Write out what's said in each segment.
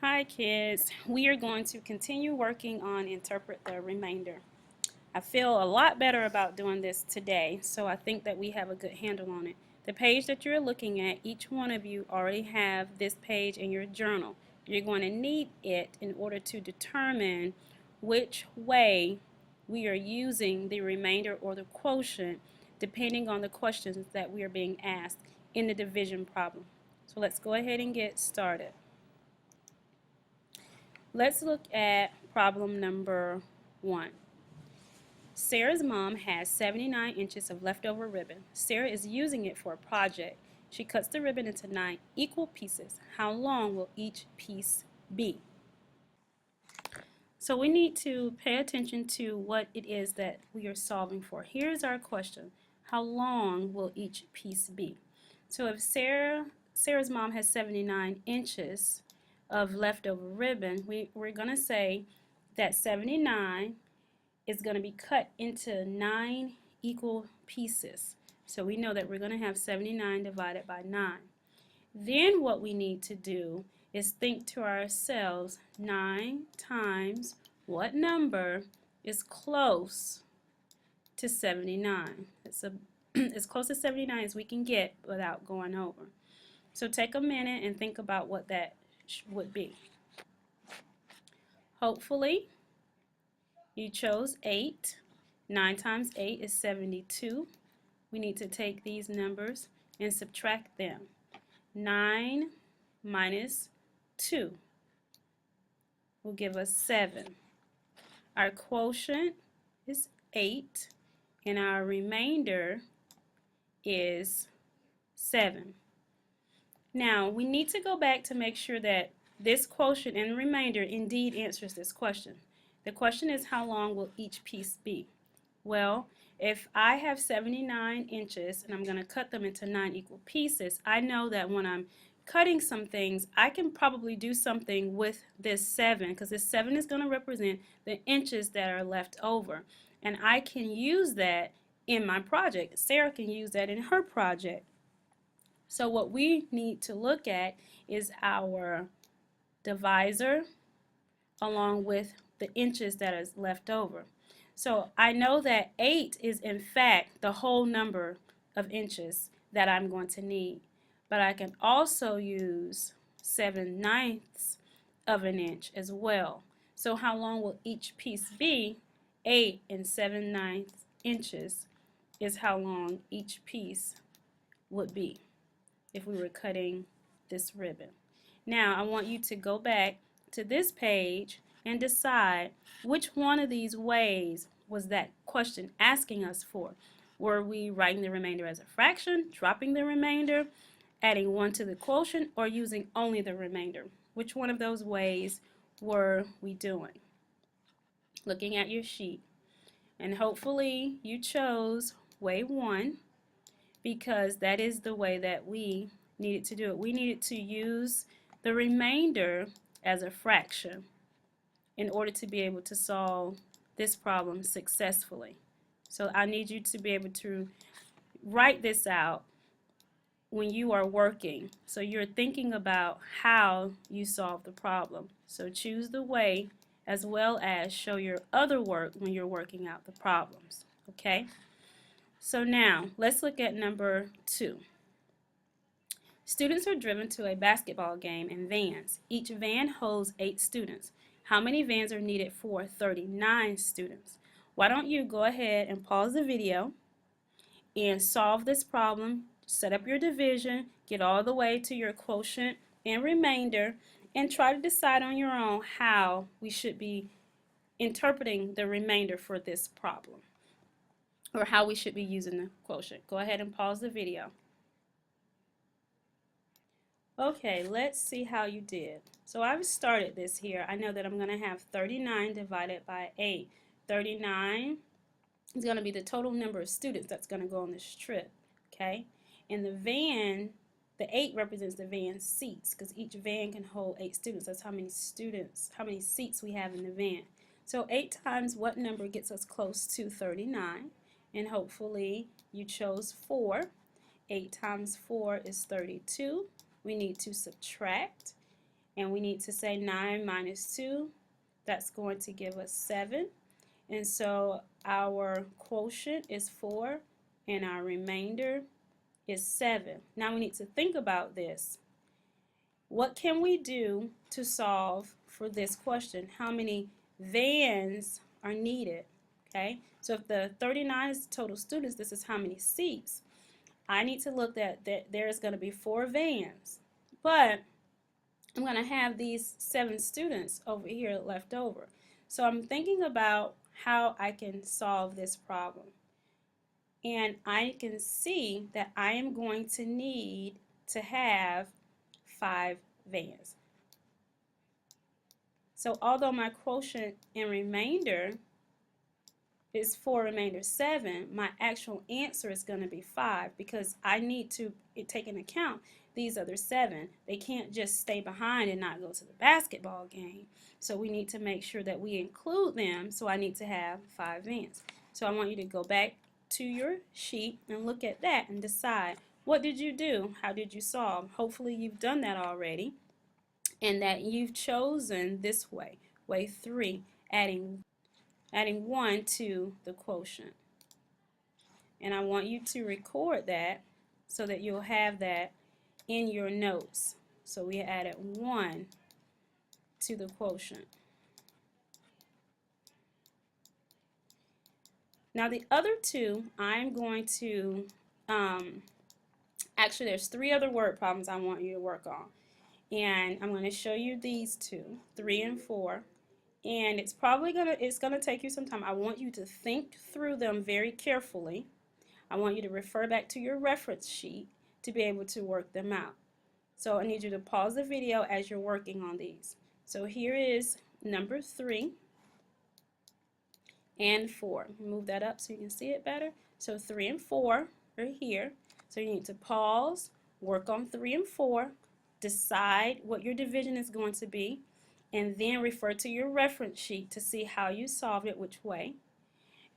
Hi kids, we are going to continue working on interpret the remainder. I feel a lot better about doing this today, so I think that we have a good handle on it. The page that you're looking at, each one of you already have this page in your journal. You're going to need it in order to determine which way we are using the remainder or the quotient depending on the questions that we are being asked in the division problem. So let's go ahead and get started. Let's look at problem number 1. Sarah's mom has 79 inches of leftover ribbon. Sarah is using it for a project. She cuts the ribbon into 9 equal pieces. How long will each piece be? So we need to pay attention to what it is that we are solving for. Here's our question. How long will each piece be? So if Sarah's mom has 79 inches of leftover ribbon, we're going to say that 79 is going to be cut into 9 equal pieces. So we know that we're going to have 79 divided by 9. Then what we need to do is think to ourselves, 9 times what number is close to 79? It's as close to 79 as we can get without going over. So take a minute and think about what that would be. Hopefully you chose 8. 9 times 8 is 72. We need to take these numbers and subtract them. 9 minus 2 will give us 7. Our quotient is 8 and our remainder is 7. Now we need to go back to make sure that this quotient and remainder indeed answers this question. The question is, how long will each piece be? Well, if I have 79 inches and I'm going to cut them into 9 equal pieces, I know that when I'm cutting some things, I can probably do something with this 7, because this 7 is going to represent the inches that are left over. And I can use that in my project. Sarah can use that in her project. So what we need to look at is our divisor along with the inches that is left over. So I know that 8 is in fact the whole number of inches that I'm going to need. But I can also use 7/9 of an inch as well. So how long will each piece be? 8 and 7/9 inches is how long each piece would be if we were cutting this ribbon. Now I want you to go back to this page and decide which one of these ways was that question asking us for. Were we writing the remainder as a fraction, dropping the remainder, adding 1 to the quotient, or using only the remainder? Which one of those ways were we doing? Looking at your sheet. And hopefully you chose way 1, because that is the way that we needed to do it. We needed to use the remainder as a fraction in order to be able to solve this problem successfully. So I need you to be able to write this out when you are working. So you're thinking about how you solve the problem. So choose the way as well as show your other work when you're working out the problems. Okay? So now let's look at number 2. Students are driven to a basketball game in vans. Each van holds 8 students. How many vans are needed for 39 students? Why don't you go ahead and pause the video and solve this problem, set up your division, get all the way to your quotient and remainder, and try to decide on your own how we should be interpreting the remainder for this problem, or how we should be using the quotient. Go ahead and pause the video. Okay, let's see how you did. So I've started this here. I know that I'm going to have 39 divided by 8. 39 is going to be the total number of students that's going to go on this trip. Okay? And the van, the 8 represents the van seats, because each van can hold 8 students. That's how many students, how many seats we have in the van. So 8 times what number gets us close to 39? And hopefully you chose 4. 8 times 4 is 32. We need to subtract And we need to say 9 minus 2. That's going to give us 7. And so our quotient is 4 and our remainder is 7. Now we need to think about this. What can we do to solve for this question? How many vans are needed? Okay, so if the 39 is the total students, this is how many seats. I need to look at that there's going to be 4 vans, but I'm going to have these 7 students over here left over. So I'm thinking about how I can solve this problem. And I can see that I am going to need to have 5 vans. So although my quotient and remainder is 4, remainder 7, my actual answer is going to be 5 because I need to take into account these other 7. They can't just stay behind and not go to the basketball game. So we need to make sure that we include them. So I need to have 5 vans. So I want you to go back to your sheet and look at that and decide, what did you do? How did you solve? Hopefully you've done that already and that you've chosen this way, way 3, adding 1 to the quotient. And I want you to record that so that you'll have that in your notes. So we added 1 to the quotient. Now the other 2, I'm going to, actually there's 3 other word problems I want you to work on. And I'm going to show you these 2, 3 and 4. And it's gonna take you some time. I want you to think through them very carefully. I want you to refer back to your reference sheet to be able to work them out. So I need you to pause the video as you're working on these. So here is number 3 and 4. Move that up so you can see it better. So 3 and 4 are here. So you need to pause, work on 3 and 4, decide what your division is going to be, and then refer to your reference sheet to see how you solved it, which way.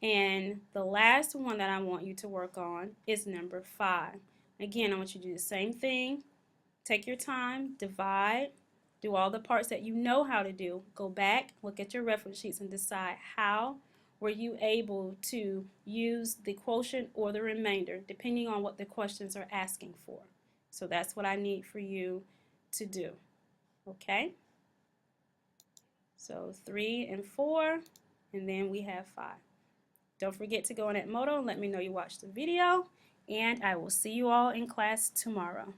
And the last one that I want you to work on is number 5. Again, I want you to do the same thing. Take your time, divide, do all the parts that you know how to do. Go back, look at your reference sheets and decide how were you able to use the quotient or the remainder, depending on what the questions are asking for. So that's what I need for you to do. Okay? So 3 and 4, and then we have 5. Don't forget to go on Edmodo and let me know you watched the video, and I will see you all in class tomorrow.